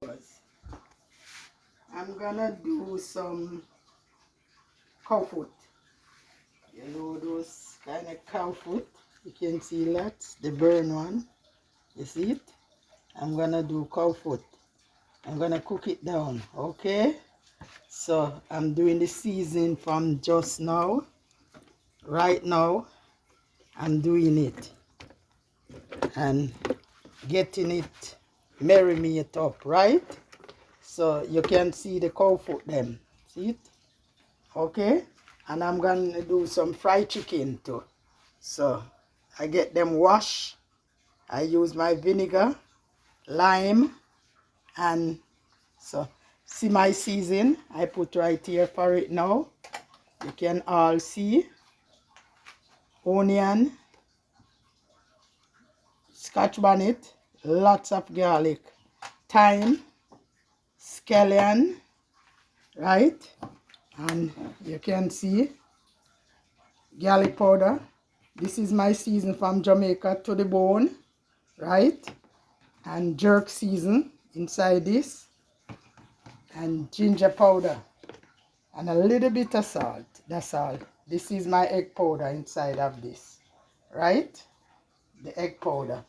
I'm gonna do some cow foot. You know those kind of cow foot? You can see that, the burn one. You see it? I'm gonna do cow foot. I'm gonna cook it down, okay? So I'm doing the seasoning from just now. Right now, I'm doing it and getting it marinate up, right? So you can see the cow foot them. See it? Okay? And I'm gonna do some fried chicken too. So I get them washed. I use my vinegar, lime, and so see my season I put right here for it now. You can all see onion, scotch bonnet, lots of garlic, thyme, scallion, right? And you can see garlic powder. This is my season from Jamaica to the bone, right? And jerk season inside this, and ginger powder, and a little bit of salt. That's all. This is my egg powder inside of this, right? The egg powder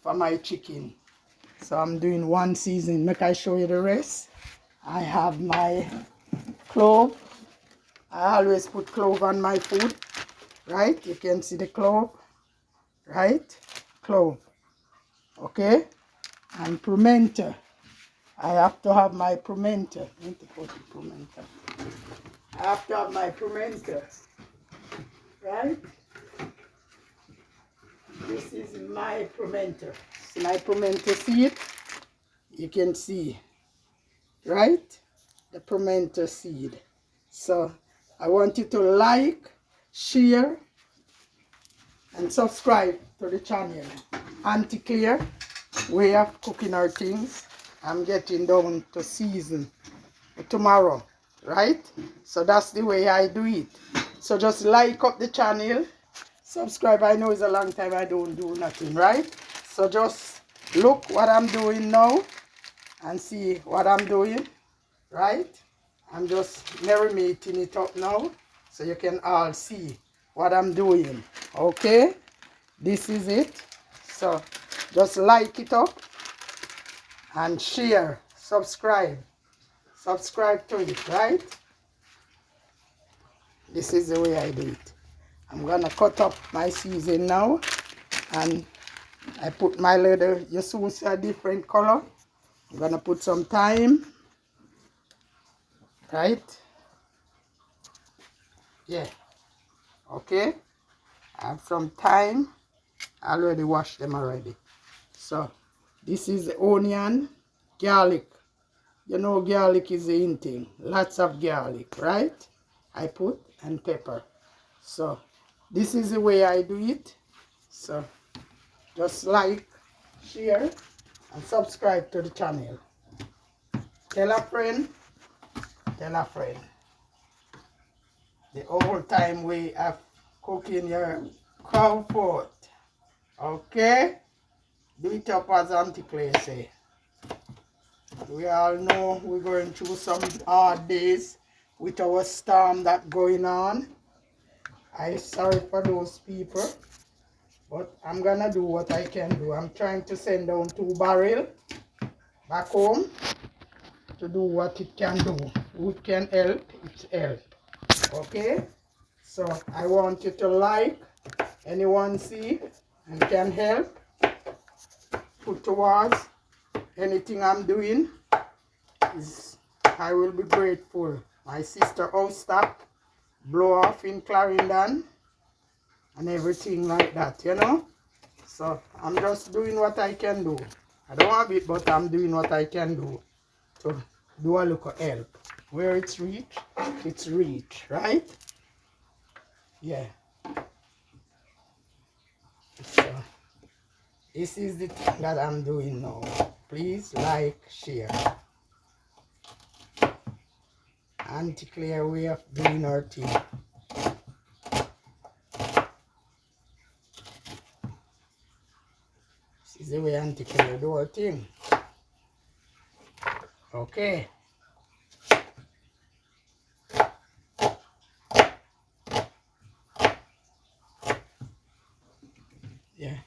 for my chicken. So I'm doing one season. Make I show you the rest. I have my clove. I always put clove on my food, right? You can see the clove, right? Clove, okay? And pimento. I have to have my pimento. I have to have my pimento, right? This is my pimento. See my pimento seed? You can see, right? The pimento seed. So I want you to like, share, and subscribe to the channel. Aunty Clair way of cooking our things. I'm getting down to season tomorrow, right? So that's the way I do it. So just like up the channel, subscribe. I know it's a long time I don't do nothing, right? So just look what I'm doing now and see what I'm doing, right? I'm just marinating it up now so you can all see what I'm doing, okay? This is it. So just like it up and share, subscribe to it, right? This is the way I do it. I'm gonna cut up my season now, and I put my little, you see a different color. I'm gonna put some thyme, right? Yeah, okay. I have some thyme. I already washed them already. So this is the onion, garlic. You know garlic is the in thing. Lots of garlic, right? I put, and pepper. So this is the way I do it. So just like, share, and subscribe to the channel. Tell a friend, tell a friend. The old time way of cooking your cow foot. Okay? Do it up as Aunty Clair say. We all know we're going through some hard days with our storm that going on. I'm sorry for those people, but I'm gonna do what I can do. I'm trying to send down 2 barrels back home to do what it can do. What can help, it's help. Okay? So I want you to like, anyone see and can help, put towards anything I'm doing, is I will be grateful. My sister house stop, blow off in Clarendon, and everything like that, you know. So I'm just doing what I can do. I don't have it, but I'm doing what I can do to do a little help. Where it's reach, right? Yeah. So this is the thing that I'm doing now. Please like, share. Aunty Clair way of doing her thing. This is the way Aunty Clair do her thing. Okay. Yeah.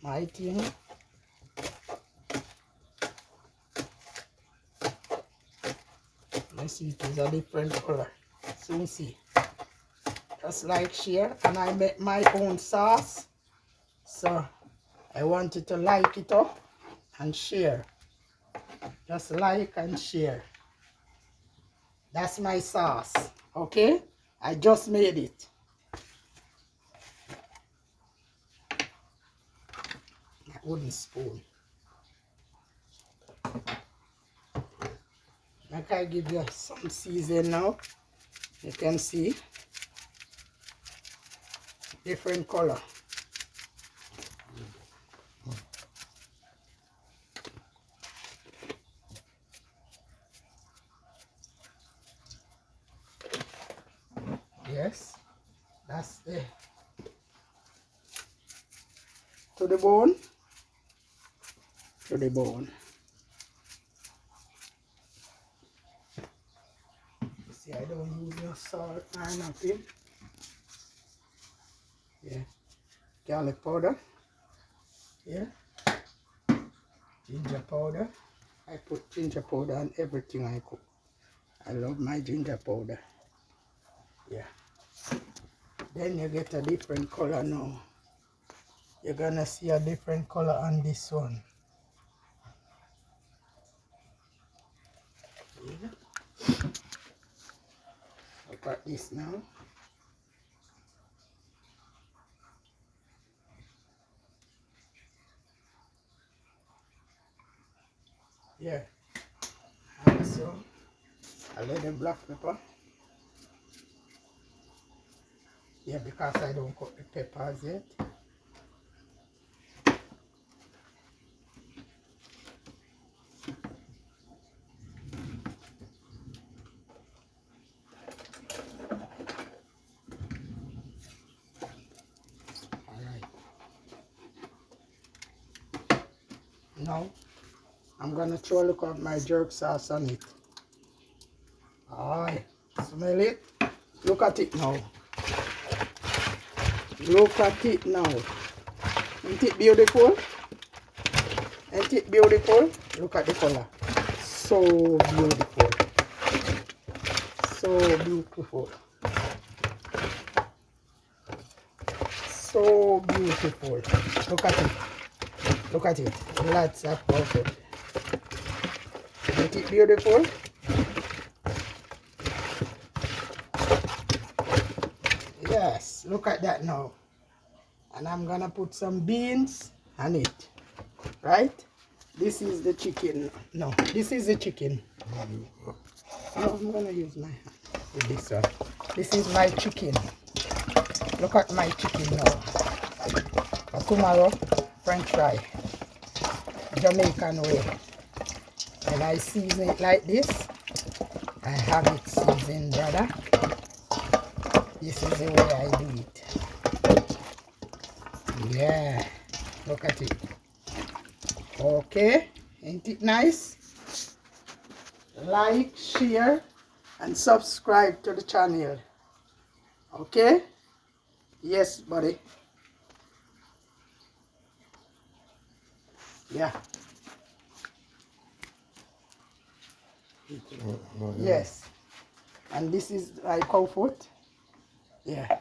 My thing. Let's see, it is a different color. Soon see. Just like share, and I make my own sauce. So I want you to like it up and share. Just like and share. That's my sauce. Okay? I just made it. A wooden spoon. Like I give you some season now. You can see different color. Yes, that's the to the bone. To the bone. See, I don't use no salt or nothing. Yeah, garlic powder. Yeah, ginger powder. I put ginger powder on everything I cook. I love my ginger powder. Yeah. Then you get a different color now. You're gonna see a different color on this one. Yeah. Look at this now. Yeah. Also, a little black pepper. Yeah, because I don't cook the peppers yet. Alright. Now, I'm gonna throw a look at my jerk sauce on it. Alright. Smell it? Look at it now. Look at it now. Isn't it beautiful? Ain't it beautiful? Look at the color. So beautiful. So beautiful. So beautiful. Look at it. Look at it. Lots of perfect. Isn't it beautiful? Yes. Look at that now. And I'm gonna put some beans on it. Right? This is the chicken. No, this is the chicken. No, I'm gonna use my hand with this one. This is my chicken. Look at my chicken now. For tomorrow, French fry. Jamaican way. When I season it like this, I have it seasoned, brother. This is the way I do it. Yeah. Look at it. Okay. Ain't it nice? Like, share, and subscribe to the channel. Okay? Yes, buddy. Yeah. Yes. And this is like cow foot. Yeah.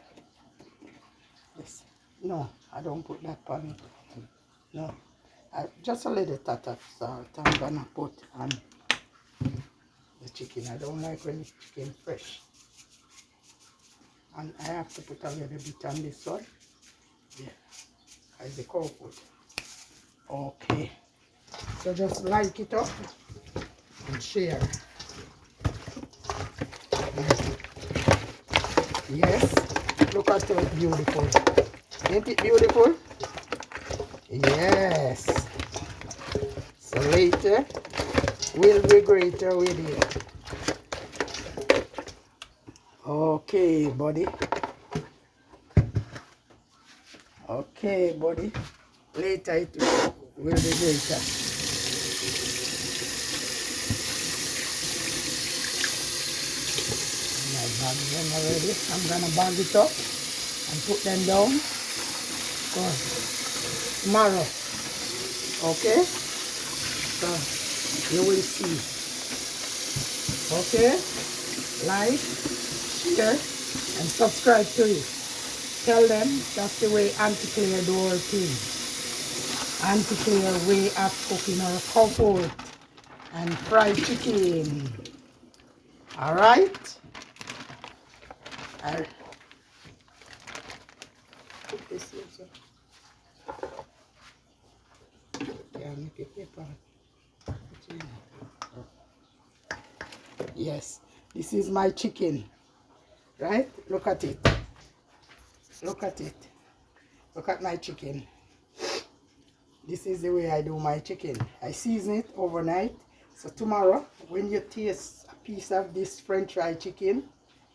Yes. No, I don't put that on it. No. Just a little touch of salt I'm gonna put on the chicken. I don't like when the chicken fresh. And I have to put a little bit on this one. Yeah. As the cow foot. Okay. So just like it up and share. Yes. Look at how beautiful. Ain't it beautiful? Yes. So later we'll be greater with it. Okay, buddy. Okay, buddy. Later it will be greater. Bag them already. I'm gonna bag it up and put them down for tomorrow. Okay? So you will see. Okay? Like, share, and subscribe to it. Tell them that's the way Aunty Clair do her thing. Aunty Clair way of cooking her comfort and fried chicken. Alright? I'll put this here, so. Yeah, make a paper. Yes, this is my chicken. Right? Look at it. Look at it. Look at my chicken. This is the way I do my chicken. I season it overnight. So tomorrow, when you taste a piece of this French fried chicken,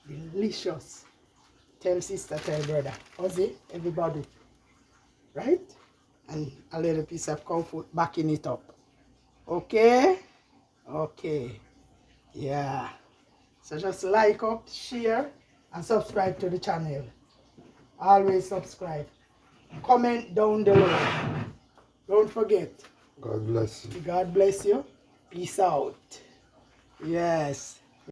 delicious. Tell sister, tell brother. How's it, everybody? Right? And a little piece of comfort backing it up. Okay? Okay. Yeah. So just like up, share, and subscribe to the channel. Always subscribe. Comment down below. Don't forget. God bless you. God bless you. Peace out. Yes.